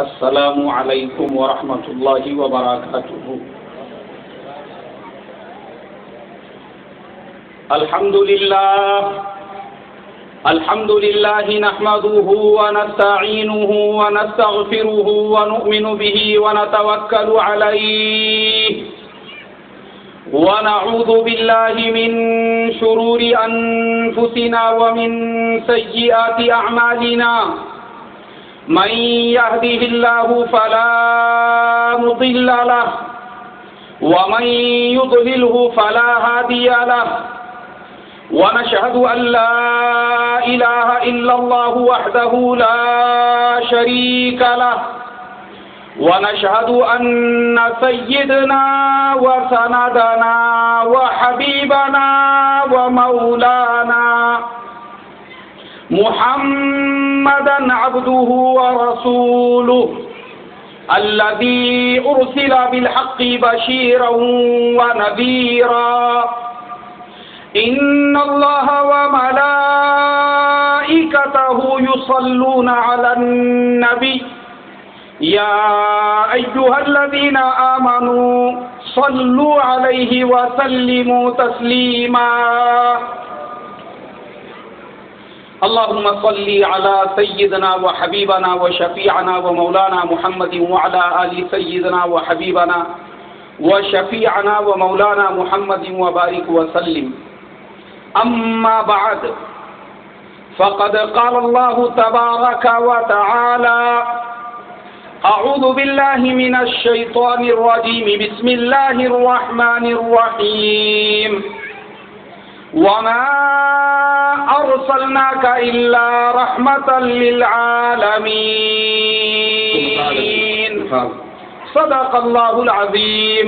السلام علیکم ورحمۃ اللہ وبرکاتہ۔ الحمد للہ نحمده ونستعینه ونستغفره ونؤمن به ونتوکل علیہ ونعوذ باللہ من شرور انفسنا ومن سیئات اعمالنا، من يهده الله فلا مضل له ومن يضلله فلا هادي له، ونشهد أن لا إله إلا الله وحده لا شريك له، ونشهد أن سيدنا وسندنا وحبيبنا ومولانا محمدا عبده ورسوله الذي أرسل بالحق بشيرا ونذيرا، إن الله وملائكته يصلون على النبي يا أيها الذين آمنوا صلوا عليه وسلموا تسليما، اللهم صل على سيدنا وحبيبنا وشفيعنا ومولانا محمد وعلى آل سيدنا وحبيبنا وشفيعنا ومولانا محمد وبارك وسلم، أما بعد فقد قال الله تبارك وتعالى: أعوذ بالله من الشيطان الرجيم، بسم الله الرحمن الرحيم، وما أرسلناك إلا رحمة للعالمين، صدق الله العظيم۔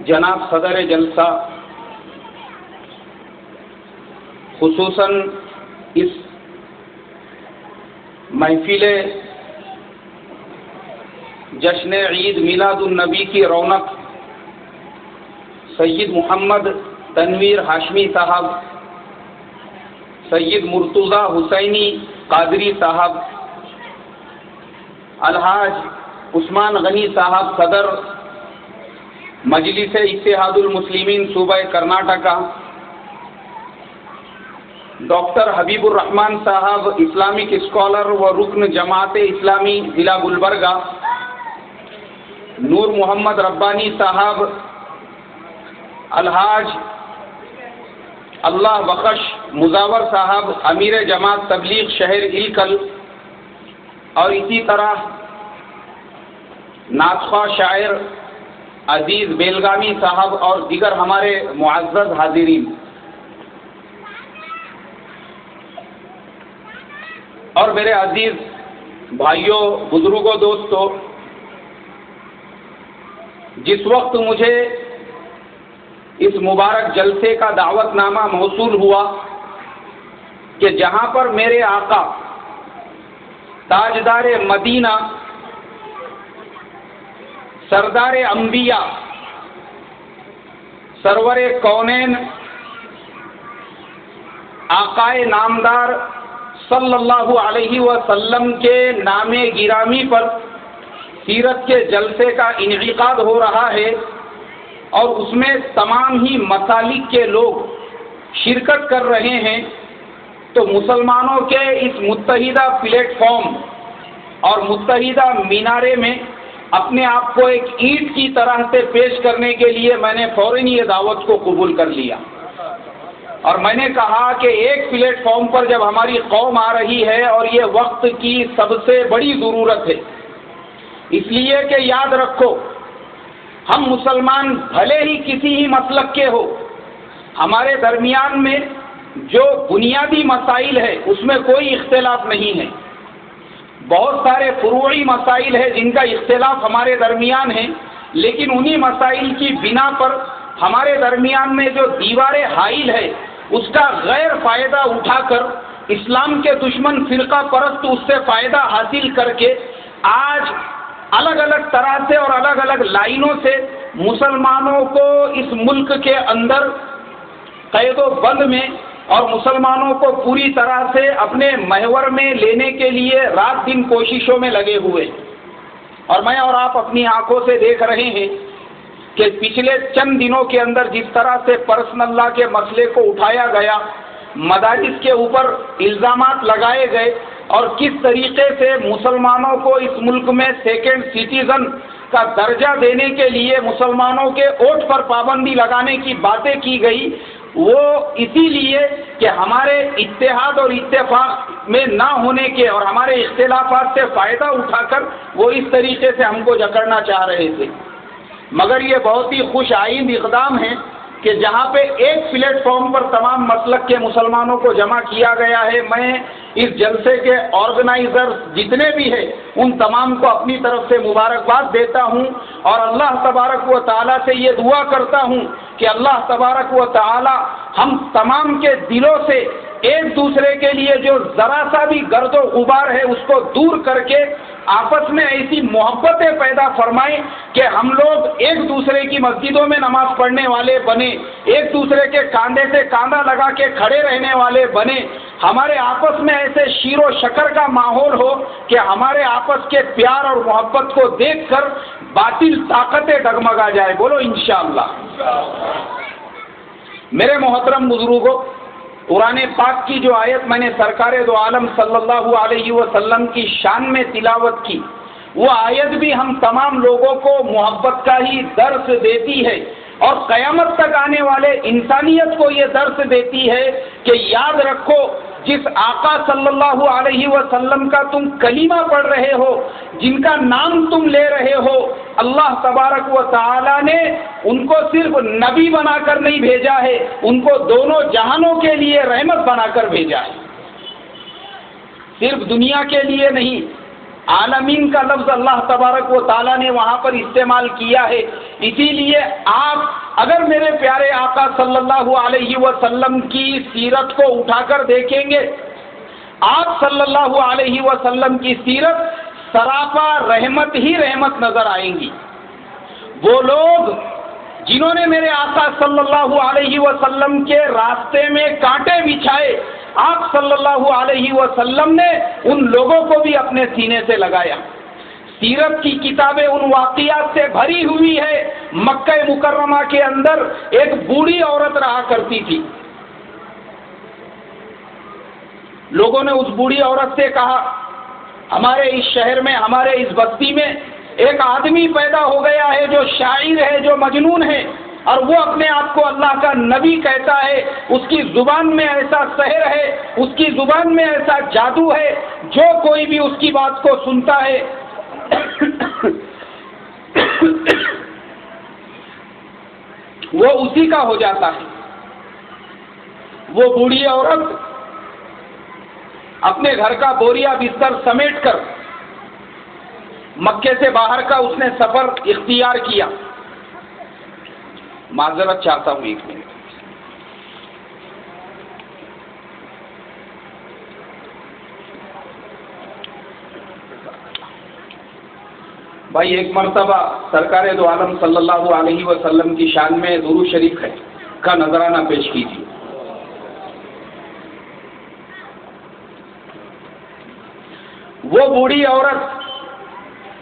جناب صدر جلسہ، خصوصاً اس محفل جشن عید میلاد النبی کی رونق سید محمد تنویر ہاشمی صاحب، سید مرتضی حسینی قادری صاحب، الحاج عثمان غنی صاحب صدر مجلس اتحاد المسلمین صوبہ کرناٹکا، ڈاکٹر حبیب الرحمان صاحب اسلامک اسکالر و رکن جماعت اسلامی ضلع گلبرگہ، نور محمد ربانی صاحب، الحاج اللہ بخش مزاور صاحب امیر جماعت تبلیغ شہر الکل، اور اسی طرح نعت خواہ شاعر عزیز بیلگامی صاحب اور دیگر ہمارے معزز حاضرین، اور میرے عزیز بھائیوں، بزرگوں، دوستوں، جس وقت مجھے اس مبارک جلسے کا دعوت نامہ موصول ہوا کہ جہاں پر میرے آقا تاجدار مدینہ، سردار انبیاء، سرور کونین، آقائے نامدار صلی اللہ علیہ وسلم کے نام گرامی پر سیرت کے جلسے کا انعقاد ہو رہا ہے، اور اس میں تمام ہی مسالک کے لوگ شرکت کر رہے ہیں، تو مسلمانوں کے اس متحدہ پلیٹ فارم اور متحدہ مینارے میں اپنے آپ کو ایک اینٹ کی طرح سے پیش کرنے کے لیے میں نے فوراً یہ دعوت کو قبول کر لیا، اور میں نے کہا کہ ایک پلیٹ فارم پر جب ہماری قوم آ رہی ہے اور یہ وقت کی سب سے بڑی ضرورت ہے، اس لیے کہ یاد رکھو، ہم مسلمان بھلے ہی کسی ہی مسلک کے ہو، ہمارے درمیان میں جو بنیادی مسائل ہے اس میں کوئی اختلاف نہیں ہے، بہت سارے فروعی مسائل ہیں جن کا اختلاف ہمارے درمیان ہے، لیکن انہی مسائل کی بنا پر ہمارے درمیان میں جو دیوار حائل ہے اس کا غیر فائدہ اٹھا کر اسلام کے دشمن فرقہ پرست اس سے فائدہ حاصل کر کے آج الگ الگ طرح سے اور الگ الگ لائنوں سے مسلمانوں کو اس ملک کے اندر قید و بند میں اور مسلمانوں کو پوری طرح سے اپنے محور میں لینے کے لیے رات دن کوششوں میں لگے ہوئے، اور میں اور آپ اپنی آنکھوں سے دیکھ رہے ہیں کہ پچھلے چند دنوں کے اندر جس طرح سے پرسنل لا کے مسئلے کو اٹھایا گیا، مدارس کے اوپر الزامات لگائے گئے، اور کس طریقے سے مسلمانوں کو اس ملک میں سیکنڈ سٹیزن کا درجہ دینے کے لیے مسلمانوں کے ووٹ پر پابندی لگانے کی باتیں کی گئی، وہ اسی لیے کہ ہمارے اتحاد اور اتفاق میں نہ ہونے کے اور ہمارے اختلافات سے فائدہ اٹھا کر وہ اس طریقے سے ہم کو جکڑنا چاہ رہے تھے۔ مگر یہ بہت ہی خوش آئند اقدام ہے کہ جہاں پہ ایک پلیٹ فارم پر تمام مسلک کے مسلمانوں کو جمع کیا گیا ہے۔ میں اس جلسے کے آرگنائزر جتنے بھی ہیں ان تمام کو اپنی طرف سے مبارکباد دیتا ہوں، اور اللہ تبارک و تعالیٰ سے یہ دعا کرتا ہوں کہ اللہ تبارک و تعالیٰ ہم تمام کے دلوں سے ایک دوسرے کے لیے جو ذرا سا بھی گرد و غبار ہے اس کو دور کر کے آپس میں ایسی محبتیں پیدا فرمائیں کہ ہم لوگ ایک دوسرے کی مسجدوں میں نماز پڑھنے والے بنے، ایک دوسرے کے کاندھے سے کاندھا لگا کے کھڑے رہنے والے بنے، ہمارے آپس میں ایسے شیر و شکر کا ماحول ہو کہ ہمارے آپس کے پیار اور محبت کو دیکھ کر باطل طاقتیں ڈگمگا جائے۔ بولو انشاءاللہ۔ میرے محترم بزرگوں، قرآن پاک کی جو آیت میں نے سرکار دو عالم صلی اللہ علیہ وسلم کی شان میں تلاوت کی، وہ آیت بھی ہم تمام لوگوں کو محبت کا ہی درس دیتی ہے، اور قیامت تک آنے والے انسانیت کو یہ درس دیتی ہے کہ یاد رکھو جس آقا صلی اللہ علیہ وسلم کا تم کلمہ پڑھ رہے ہو، جن کا نام تم لے رہے ہو، اللہ تبارک و تعالی نے ان کو صرف نبی بنا کر نہیں بھیجا ہے، ان کو دونوں جہانوں کے لیے رحمت بنا کر بھیجا ہے، صرف دنیا کے لیے نہیں۔ عالمین کا لفظ اللہ تبارک و تعالیٰ نے وہاں پر استعمال کیا ہے۔ اسی لیے آپ اگر میرے پیارے آقا صلی اللہ علیہ وسلم کی سیرت کو اٹھا کر دیکھیں گے، آپ صلی اللہ علیہ وسلم کی سیرت سراپا رحمت ہی رحمت نظر آئیں گی۔ وہ لوگ جنہوں نے میرے آقا صلی اللہ علیہ وسلم کے راستے میں کانٹے بچھائے، آپ صلی اللہ علیہ وسلم نے ان لوگوں کو بھی اپنے سینے سے لگایا۔ سیرت کی کتابیں ان واقعات سے بھری ہوئی ہے۔ مکہ مکرمہ کے اندر ایک بوڑھی عورت رہا کرتی تھی۔ لوگوں نے اس بوڑھی عورت سے کہا، ہمارے اس شہر میں، ہمارے اس بستی میں ایک آدمی پیدا ہو گیا ہے جو شاعر ہے، جو مجنون ہے، اور وہ اپنے آپ کو اللہ کا نبی کہتا ہے۔ اس کی زبان میں ایسا سحر ہے، اس کی زبان میں ایسا جادو ہے، جو کوئی بھی اس کی بات کو سنتا ہے وہ اسی کا ہو جاتا ہے۔ وہ بوڑھی عورت اپنے گھر کا بوریا بستر سمیٹ کر مکے سے باہر کا اس نے سفر اختیار کیا۔ معذرت چاہتا ہوں، ایک منٹ۔ بھائی ایک مرتبہ سرکار دو عالم صلی اللہ علیہ وسلم کی شان میں درود شریف کا نذرانہ پیش کیجیے۔ وہ بوڑھی عورت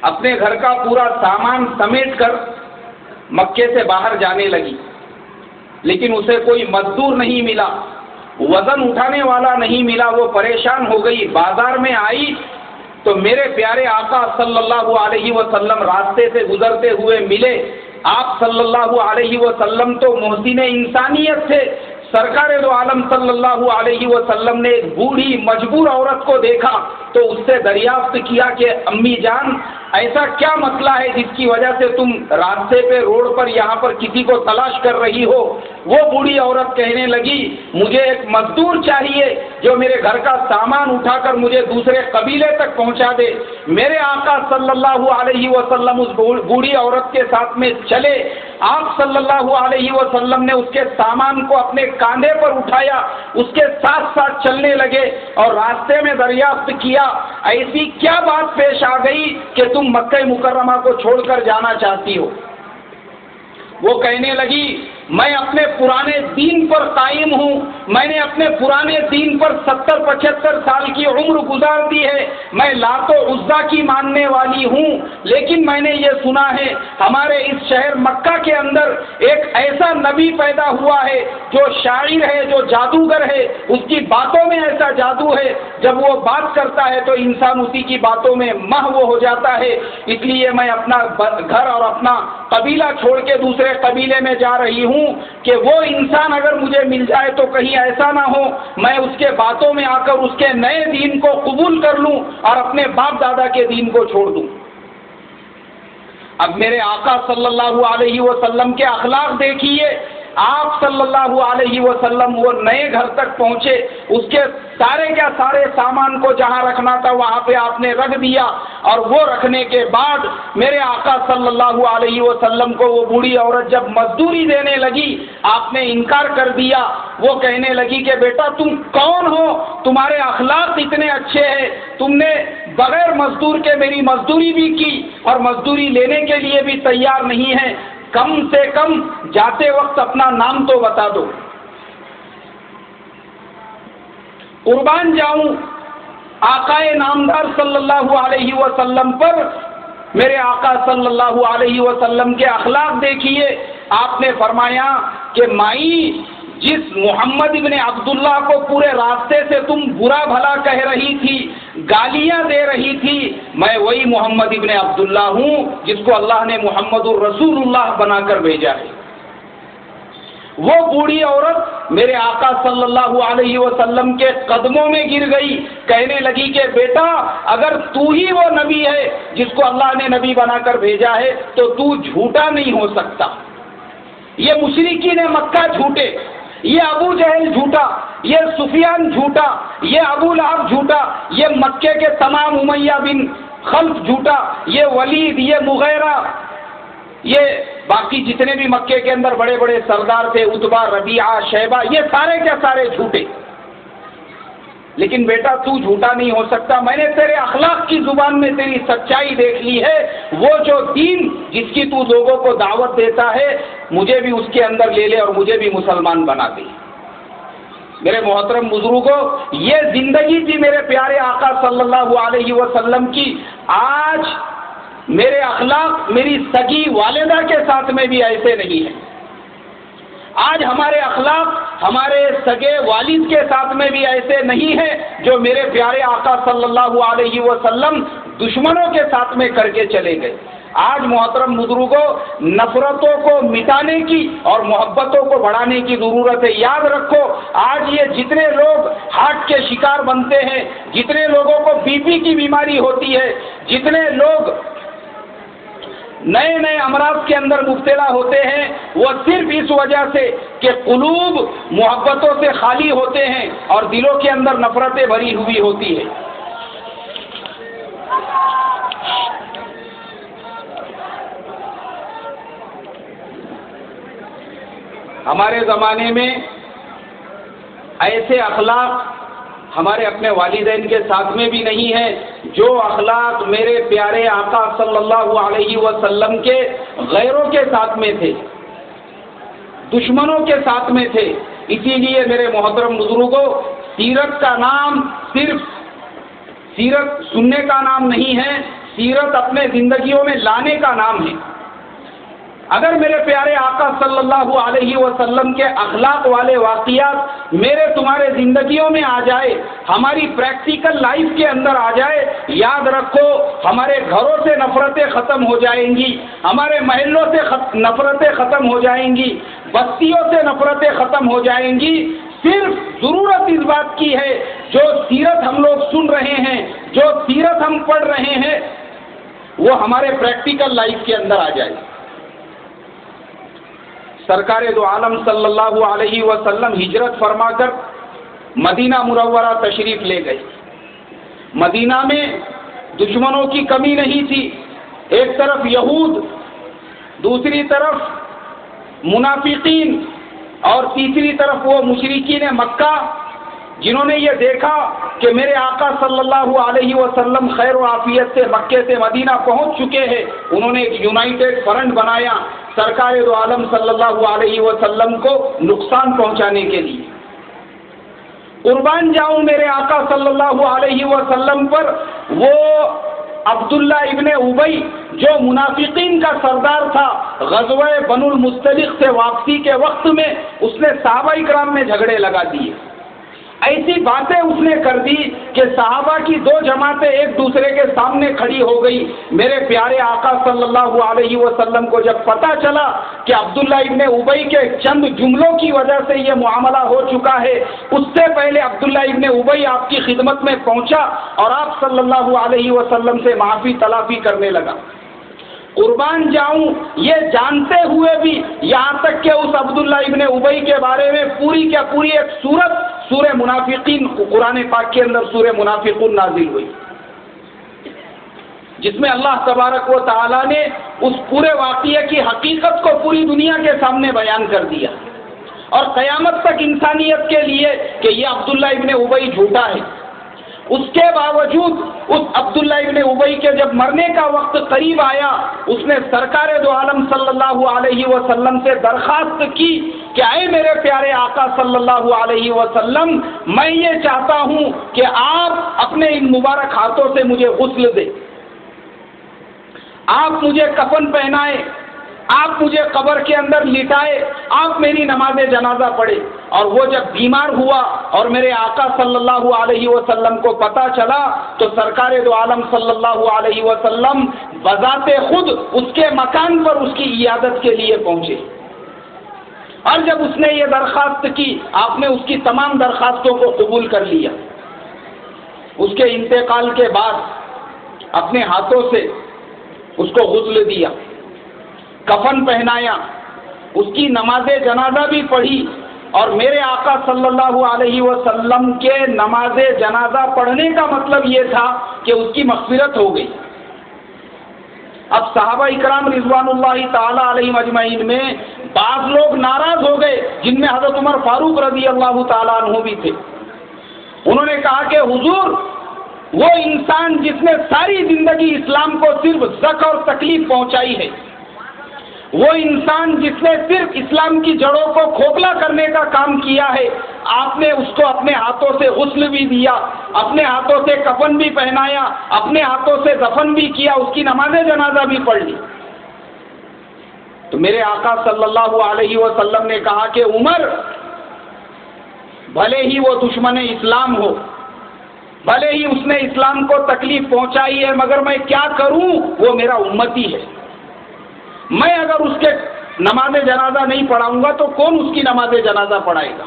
اپنے گھر کا پورا سامان سمیٹ کر مکے سے باہر جانے لگی، لیکن اسے کوئی مزدور نہیں ملا، وزن اٹھانے والا نہیں ملا۔ وہ پریشان ہو گئی۔ بازار میں آئی تو میرے پیارے آقا صلی اللہ علیہ وسلم راستے سے گزرتے ہوئے ملے۔ آپ صلی اللہ علیہ وسلم تو محسن انسانیت تھے۔ سرکار دو عالم صلی اللہ علیہ وسلم نے ایک بوڑھی مجبور عورت کو دیکھا تو اس سے دریافت کیا کہ امی جان، ایسا کیا مسئلہ ہے جس کی وجہ سے تم راستے پہ، روڈ پر، یہاں پر کسی کو تلاش کر رہی ہو؟ وہ بوڑھی عورت کہنے لگی، مجھے ایک مزدور چاہیے جو میرے گھر کا سامان اٹھا کر مجھے دوسرے قبیلے تک پہنچا دے۔ میرے آقا صلی اللہ علیہ وسلم اس بوڑھی عورت کے ساتھ میں چلے۔ آپ صلی اللہ علیہ وسلم نے اس کے سامان کو اپنے کاندھے پر اٹھایا، اس کے ساتھ ساتھ چلنے لگے، اور راستے میں دریافت کیا، ایسی کیا بات پیش آ گئی کہ تم مکہ مکرمہ کو چھوڑ کر جانا چاہتی ہو؟ وہ کہنے لگی، میں اپنے پرانے دین پر قائم ہوں، میں نے اپنے پرانے دین پر 70-75 سال کی عمر گزار دی ہے، میں لات و عزا کی ماننے والی ہوں، لیکن میں نے یہ سنا ہے ہمارے اس شہر مکہ کے اندر ایک ایسا نبی پیدا ہوا ہے جو شاعر ہے، جو جادوگر ہے، اس کی باتوں میں ایسا جادو ہے، جب وہ بات کرتا ہے تو انسان اسی کی باتوں میں محو ہو جاتا ہے، اس لیے میں اپنا گھر اور اپنا قبیلہ چھوڑ کے دوسرے قبیلے میں جا رہی ہوں کہ وہ انسان اگر مجھے مل جائے تو کہیں ایسا نہ ہو میں اس کے باتوں میں آ کر اس کے نئے دین کو قبول کر لوں اور اپنے باپ دادا کے دین کو چھوڑ دوں۔ اب میرے آقا صلی اللہ علیہ وسلم کے اخلاق دیکھیے، آپ صلی اللہ علیہ وسلم وہ نئے گھر تک پہنچے، اس کے سارے سامان کو جہاں رکھنا تھا وہاں پہ آپ نے رکھ دیا، اور وہ رکھنے کے بعد میرے آقا صلی اللہ علیہ وسلم کو وہ بوڑھی عورت جب مزدوری دینے لگی آپ نے انکار کر دیا، وہ کہنے لگی کہ بیٹا تم کون ہو، تمہارے اخلاق اتنے اچھے ہیں، تم نے بغیر مزدور کے میری مزدوری بھی کی اور مزدوری لینے کے لیے بھی تیار نہیں ہے، کم سے کم جاتے وقت اپنا نام تو بتا دو۔ قربان جاؤں آقائے نامدار صلی اللہ علیہ وسلم پر، میرے آقا صلی اللہ علیہ وسلم کے اخلاق دیکھیے، آپ نے فرمایا کہ مائی جس محمد ابن عبداللہ کو پورے راستے سے تم برا بھلا کہہ رہی تھی، گالیاں دے رہی تھی، میں وہی محمد ابن عبداللہ ہوں جس کو اللہ نے محمد الرسول اللہ بنا کر بھیجا ہے۔ وہ بوڑھی عورت میرے آقا صلی اللہ علیہ وسلم کے قدموں میں گر گئی، کہنے لگی کہ بیٹا اگر تو ہی وہ نبی ہے جس کو اللہ نے نبی بنا کر بھیجا ہے تو تو جھوٹا نہیں ہو سکتا۔ یہ مشرکین مکہ جھوٹے، یہ ابو جہل جھوٹا، یہ سفیان جھوٹا، یہ ابو لہب جھوٹا، یہ مکے کے تمام امیہ بن خلف جھوٹا، یہ ولید، یہ مغیرہ، یہ باقی جتنے بھی مکے کے اندر بڑے بڑے سردار تھے، عتبہ، ربیعہ، شیبہ، یہ سارے کے سارے جھوٹے۔ لیکن بیٹا تو جھوٹا نہیں ہو سکتا، میں نے تیرے اخلاق کی زبان میں تیری سچائی دیکھ لی ہے، وہ جو دین جس کی تو لوگوں کو دعوت دیتا ہے مجھے بھی اس کے اندر لے لے اور مجھے بھی مسلمان بنا دے۔ میرے محترم بزرگوں، یہ زندگی تھی میرے پیارے آقا صلی اللہ علیہ وسلم کی۔ آج میرے اخلاق میری سگی والدہ کے ساتھ میں بھی ایسے نہیں ہیں، آج ہمارے اخلاق ہمارے سگے والد کے ساتھ میں بھی ایسے نہیں ہیں جو میرے پیارے آقا صلی اللہ علیہ وسلم دشمنوں کے ساتھ میں کر کے چلے گئے۔ آج محترم بزرگوں، نفرتوں کو مٹانے کی اور محبتوں کو بڑھانے کی ضرورت ہے۔ یاد رکھو آج یہ جتنے لوگ ہارٹ کے شکار بنتے ہیں، جتنے لوگوں کو بی پی کی بیماری ہوتی ہے، جتنے لوگ نئے نئے امراض کے اندر مبتلا ہوتے ہیں، وہ صرف اس وجہ سے کہ قلوب محبتوں سے خالی ہوتے ہیں اور دلوں کے اندر نفرتیں بھری ہوئی ہوتی ہیں۔ ہمارے زمانے میں ایسے اخلاق ہمارے اپنے والدین کے ساتھ میں بھی نہیں ہے جو اخلاق میرے پیارے آقا صلی اللہ علیہ وسلم کے غیروں کے ساتھ میں تھے، دشمنوں کے ساتھ میں تھے۔ اسی لیے میرے محترم بزرگوں، سیرت کا نام صرف سیرت سننے کا نام نہیں ہے، سیرت اپنے زندگیوں میں لانے کا نام ہے۔ اگر میرے پیارے آقا صلی اللہ علیہ وسلم کے اخلاق والے واقعات میرے تمہارے زندگیوں میں آ جائے، ہماری پریکٹیکل لائف کے اندر آ جائے، یاد رکھو ہمارے گھروں سے نفرتیں ختم ہو جائیں گی، ہمارے محلوں سے نفرتیں ختم ہو جائیں گی، بستیوں سے نفرتیں ختم ہو جائیں گی۔ صرف ضرورت اس بات کی ہے جو سیرت ہم لوگ سن رہے ہیں، جو سیرت ہم پڑھ رہے ہیں، وہ ہمارے پریکٹیکل لائف کے اندر آ جائے۔ سرکار دو عالم صلی اللہ علیہ وسلم ہجرت فرما کر مدینہ منورہ تشریف لے گئے۔ مدینہ میں دشمنوں کی کمی نہیں تھی، ایک طرف یہود، دوسری طرف منافقین، اور تیسری طرف وہ مشرکین مکہ جنہوں نے یہ دیکھا کہ میرے آقا صلی اللہ علیہ وسلم خیر و عافیت سے مکے سے مدینہ پہنچ چکے ہیں، انہوں نے ایک یونائٹڈ فرنٹ بنایا، سرکار دو عالم صلی اللہ علیہ وسلم کو نقصان پہنچانے کے لیے۔ قربان جاؤں میرے آقا صلی اللہ علیہ وسلم پر وہ عبداللہ ابن ابی جو منافقین کا سردار تھا، غزوہ بنو المصطلق سے واپسی کے وقت میں اس نے صحابہ اکرام میں جھگڑے لگا دیے، ایسی باتیں اس نے کر دی کہ صحابہ کی دو جماعتیں ایک دوسرے کے سامنے کھڑی ہو گئی۔ میرے پیارے آقا صلی اللہ علیہ وسلم کو جب پتا چلا کہ عبداللہ ابن ابی کے چند جملوں کی وجہ سے یہ معاملہ ہو چکا ہے، اس سے پہلے عبداللہ ابن ابی آپ کی خدمت میں پہنچا اور آپ صلی اللہ علیہ وسلم سے معافی تلافی کرنے لگا۔ قربان جاؤں یہ جانتے ہوئے بھی، یہاں تک کہ اس عبداللہ ابن ابی کے بارے میں پوری کیا پوری ایک سورہ منافقین قرآن پاک کے اندر سورہ منافقون نازل ہوئی، جس میں اللہ تبارک و تعالی نے اس پورے واقعے کی حقیقت کو پوری دنیا کے سامنے بیان کر دیا، اور قیامت تک انسانیت کے لیے کہ یہ عبداللہ ابن ابی جھوٹا ہے۔ اس کے باوجود اس عبداللہ ابن ابی کے جب مرنے کا وقت قریب آیا، اس نے سرکار دو عالم صلی اللہ علیہ وسلم سے درخواست کی کہ اے میرے پیارے آقا صلی اللہ علیہ وسلم، میں یہ چاہتا ہوں کہ آپ اپنے ان مبارک ہاتھوں سے مجھے غسل دیں، آپ مجھے کفن پہنائے، آپ مجھے قبر کے اندر لٹائے، آپ میری نماز جنازہ پڑھے۔ اور وہ جب بیمار ہوا اور میرے آقا صلی اللہ علیہ وسلم کو پتا چلا تو سرکار دو عالم صلی اللہ علیہ وسلم بذات خود اس کے مکان پر اس کی عیادت کے لیے پہنچے، اور جب اس نے یہ درخواست کی، آپ نے اس کی تمام درخواستوں کو قبول کر لیا۔ اس کے انتقال کے بعد اپنے ہاتھوں سے اس کو غسل دیا، کفن پہنایا، اس کی نماز جنازہ بھی پڑھی، اور میرے آقا صلی اللہ علیہ وسلم کے نماز جنازہ پڑھنے کا مطلب یہ تھا کہ اس کی مغفرت ہو گئی۔ اب صحابہ اکرام رضوان اللہ تعالی علیہم اجمعین میں بعض لوگ ناراض ہو گئے، جن میں حضرت عمر فاروق رضی اللہ تعالیٰ عنہ بھی تھے۔ انہوں نے کہا کہ حضور، وہ انسان جس نے ساری زندگی اسلام کو صرف زک اور تکلیف پہنچائی ہے، وہ انسان جس نے صرف اسلام کی جڑوں کو کھوکھلا کرنے کا کام کیا ہے، آپ نے اس کو اپنے ہاتھوں سے غسل بھی دیا، اپنے ہاتھوں سے کفن بھی پہنایا، اپنے ہاتھوں سے دفن بھی کیا، اس کی نماز جنازہ بھی پڑھ لی۔ تو میرے آقا صلی اللہ علیہ وسلم نے کہا کہ عمر، بھلے ہی وہ دشمن اسلام ہو، بھلے ہی اس نے اسلام کو تکلیف پہنچائی ہے، مگر میں کیا کروں، وہ میرا امتی ہے، میں اگر اس کے نماز جنازہ نہیں پڑھاؤں گا تو کون اس کی نماز جنازہ پڑھائے گا؟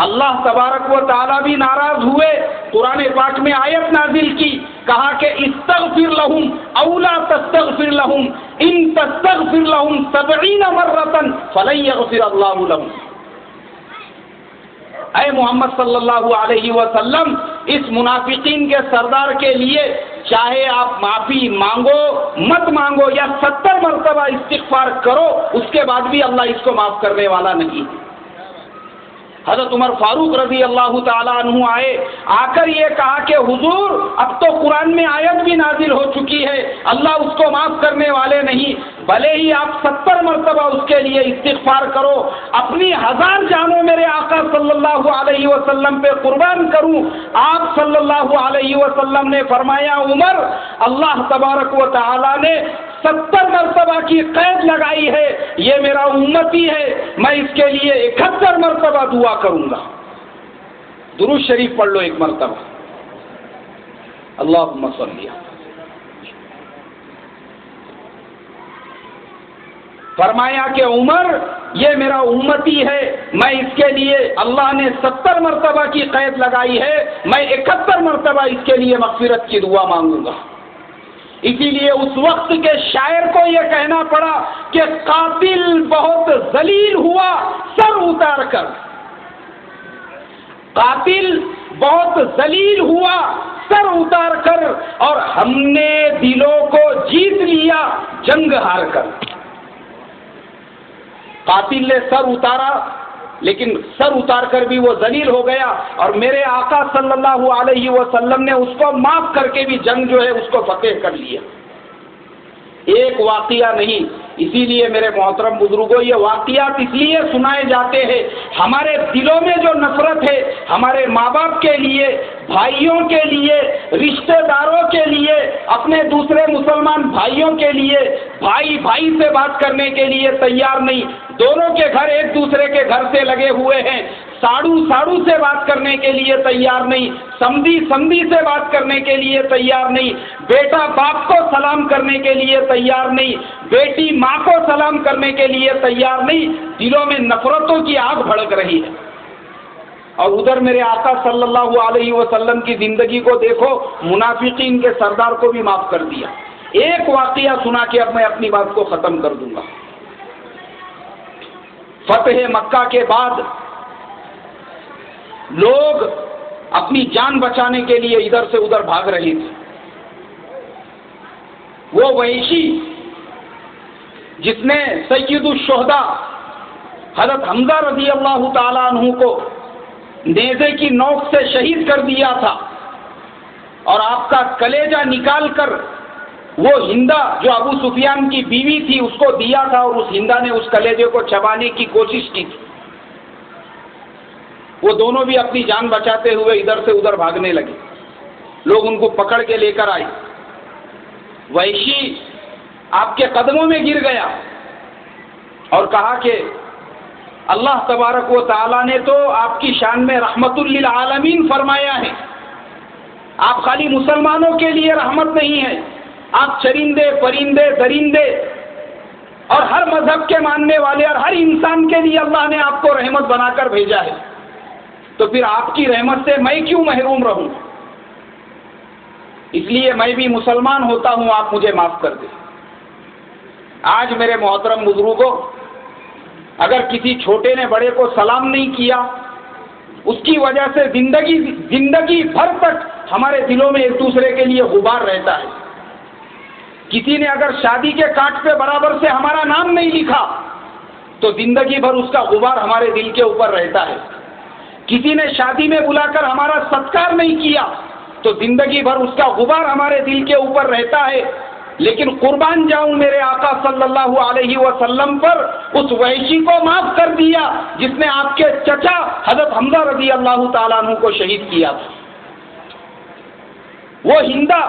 اللہ تبارک و تعالیٰ بھی ناراض ہوئے، قرآن پاک میں آیت نازل کی، کہا کہ استغفر لہم او لا تستغفر لہم ان تستغفر لہم 70 مرۃ فلن یغفر اللہ لہم۔ اے محمد صلی اللہ علیہ وسلم، اس منافقین کے سردار کے لیے چاہے آپ معافی مانگو مت مانگو یا 70 مرتبہ استغفار کرو، اس کے بعد بھی اللہ اس کو معاف کرنے والا نہیں۔ حضرت عمر فاروق رضی اللہ تعالیٰ عنہ آئے، آ کر یہ کہا کہ حضور، اب تو قرآن میں آیت بھی نازل ہو چکی ہے، اللہ اس کو معاف کرنے والے نہیں، بھلے ہی آپ 70 مرتبہ اس کے لیے استغفار کرو، اپنی 1000 جانوں میرے آقا صلی اللہ علیہ وسلم پہ قربان کروں۔ آپ صلی اللہ علیہ وسلم نے فرمایا، عمر، اللہ تبارک و تعالیٰ نے 70 مرتبہ کی قید لگائی ہے، یہ میرا امتی ہے، میں اس کے لیے 71 مرتبہ دعا کروں گا۔ درود شریف پڑھ لو ایک مرتبہ، اللہم صلی۔ فرمایا کہ عمر، یہ میرا امتی ہے، میں اس کے لیے، اللہ نے 70 مرتبہ کی قید لگائی ہے، میں 71 مرتبہ اس کے لیے مغفرت کی دعا مانگوں گا۔ اسی لیے اس وقت کے شاعر کو یہ کہنا پڑا کہ قاتل بہت ذلیل ہوا سر اتار کر، قاتل بہت ذلیل ہوا سر اتار کر، اور ہم نے دلوں کو جیت لیا جنگ ہار کر۔ قاتل نے سر اتارا، لیکن سر اتار کر بھی وہ ذلیل ہو گیا، اور میرے آقا صلی اللہ علیہ وسلم نے اس کو معاف کر کے بھی جنگ جو ہے اس کو فتح کر لیا۔ ایک واقعہ نہیں، اسی لیے میرے محترم بزرگوں، یہ واقعات اس لیے سنائے جاتے ہیں، ہمارے دلوں میں جو نفرت ہے، ہمارے ماں باپ کے لیے، بھائیوں کے لیے، رشتہ داروں کے لیے، اپنے دوسرے مسلمان بھائیوں کے لیے، بھائی بھائی سے بات کرنے کے لیے تیار نہیں، دونوں کے گھر ایک دوسرے کے گھر سے لگے ہوئے ہیں، ساڑو ساڑو سے بات کرنے کے لیے تیار نہیں، سمدھی سمدھی سے بات کرنے کے لیے تیار نہیں، بیٹا باپ کو سلام کرنے کے لیے تیار نہیں، بیٹی ماں کو سلام کرنے کے لیے تیار نہیں، دلوں میں نفرتوں کی آگ بھڑک رہی ہے۔ اور ادھر میرے آقا صلی اللہ علیہ وسلم کی زندگی کو دیکھو، منافقین کے سردار کو بھی معاف کر دیا۔ ایک واقعہ سنا کے اب میں اپنی بات کو ختم کر دوں گا۔ فتح مکہ کے بعد لوگ اپنی جان بچانے کے لیے ادھر سے ادھر بھاگ رہے تھے۔ وہ وحشی جس نے سید الشہداء حضرت حمزہ رضی اللہ تعالیٰ عنہ کو نیزے کی نوک سے شہید کر دیا تھا، اور آپ کا کلیجہ نکال کر وہ ہندا جو ابو سفیان کی بیوی تھی اس کو دیا تھا، اور اس ہندا نے اس کلیجے کو چبانے کی کوشش کی تھی۔ وہ دونوں بھی اپنی جان بچاتے ہوئے ادھر سے ادھر بھاگنے لگے، لوگ ان کو پکڑ کے لے کر آئے۔ وحشی آپ کے قدموں میں گر گیا اور کہا کہ اللہ تبارک و تعالیٰ نے تو آپ کی شان میں رحمت للعالمین فرمایا ہے، آپ خالی مسلمانوں کے لیے رحمت نہیں ہے، آپ چرندے پرندے درندے اور ہر مذہب کے ماننے والے اور ہر انسان کے لیے اللہ نے آپ کو رحمت بنا کر بھیجا ہے، تو پھر آپ کی رحمت سے میں کیوں محروم رہوں؟ اس لیے میں بھی مسلمان ہوتا ہوں، آپ مجھے معاف کر دیں۔ آج میرے محترم بزرگوں، اگر کسی چھوٹے نے بڑے کو سلام نہیں کیا، اس کی وجہ سے زندگی بھر تک ہمارے دلوں میں ایک دوسرے کے لیے غبار رہتا ہے۔ کسی نے اگر شادی کے کارڈ پہ برابر سے ہمارا نام نہیں لکھا تو زندگی بھر اس کا غبار ہمارے دل کے اوپر رہتا ہے۔ کسی نے شادی میں بلا کر ہمارا ستکار نہیں کیا تو زندگی بھر اس کا غبار ہمارے دل کے اوپر رہتا ہے۔ لیکن قربان جاؤں میرے آقا صلی اللہ علیہ وسلم پر، اس وحشی کو معاف کر دیا جس نے آپ کے چچا حضرت حمزہ رضی اللہ تعالیٰ عنہ کو شہید کیا تھا۔ وہ ہندا،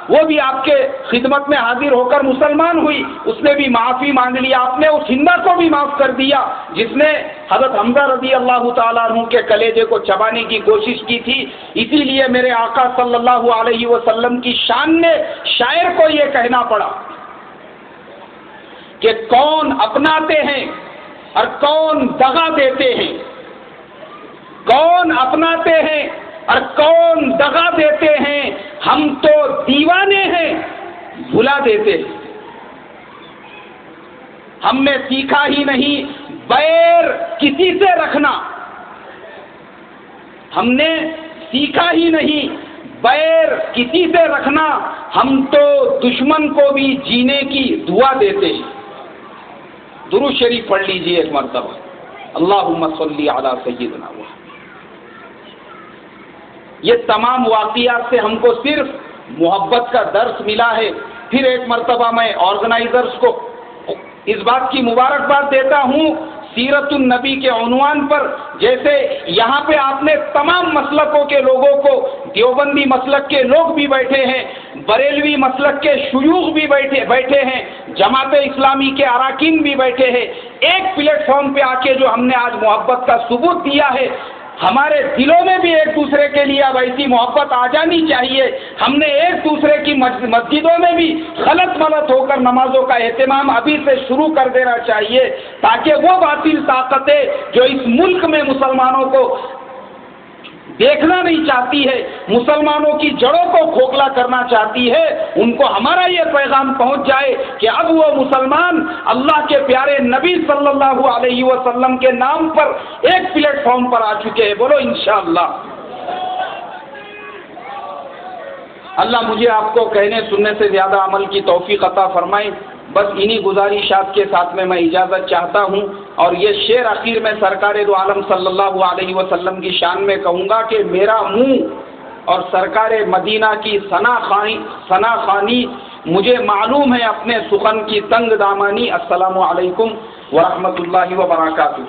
وہ بھی آپ کے خدمت میں حاضر ہو کر مسلمان ہوئی، اس نے بھی معافی مانگ لیا، آپ نے اس ہندا کو بھی معاف کر دیا جس نے حضرت حمزہ رضی اللہ تعالیٰ عنہ کے کلیجے کو چبانے کی کوشش کی تھی۔ اسی لیے میرے آقا صلی اللہ علیہ وسلم کی شان میں شاعر کو یہ کہنا پڑا کہ کون اپناتے ہیں اور کون دغا دیتے ہیں، کون اپناتے ہیں اور کون دغا دیتے ہیں، ہم تو دیوانے ہیں بھلا دیتے ہیں۔ ہم نے سیکھا ہی نہیں بیر کسی سے رکھنا، ہم نے سیکھا ہی نہیں بیر کسی سے رکھنا، ہم تو دشمن کو بھی جینے کی دعا دیتے ہیں۔ درود شریف پڑھ لیجئے ایک مرتبہ، اللہم صلی علی سیدنا محمد۔ یہ تمام واقعات سے ہم کو صرف محبت کا درس ملا ہے۔ پھر ایک مرتبہ میں آرگنائزرز کو اس بات کی مبارکباد دیتا ہوں، سیرت النبی کے عنوان پر جیسے یہاں پہ آپ نے تمام مسلکوں کے لوگوں کو، دیوبندی مسلک کے لوگ بھی بیٹھے ہیں، بریلوی مسلک کے شیوخ بھی بیٹھے ہیں، جماعت اسلامی کے اراکین بھی بیٹھے ہیں، ایک پلیٹ فارم پہ آ کے جو ہم نے آج محبت کا ثبوت دیا ہے، ہمارے دلوں میں بھی ایک دوسرے کے لیے اب ایسی محبت آ جانی چاہیے۔ ہم نے ایک دوسرے کی مسجدوں میں بھی غلط ہو کر نمازوں کا اہتمام ابھی سے شروع کر دینا چاہیے، تاکہ وہ باطل طاقتیں جو اس ملک میں مسلمانوں کو دیکھنا نہیں چاہتی ہے، مسلمانوں کی جڑوں کو کھوکھلا کرنا چاہتی ہے، ان کو ہمارا یہ پیغام پہنچ جائے کہ اب وہ مسلمان اللہ کے پیارے نبی صلی اللہ علیہ وسلم کے نام پر ایک پلیٹ فارم پر آ چکے ہیں۔ بولو انشاءاللہ۔ اللہ مجھے آپ کو کہنے سننے سے زیادہ عمل کی توفیق عطا فرمائے۔ بس انہی گزارشات کے ساتھ میں اجازت چاہتا ہوں، اور یہ شعر اخیر میں سرکار دو عالم صلی اللہ علیہ وسلم کی شان میں کہوں گا کہ میرا منہ اور سرکار مدینہ کی ثنا خوانی مجھے معلوم ہے اپنے سخن کی تنگ دامانی۔ السلام علیکم ورحمۃ اللہ وبرکاتہ۔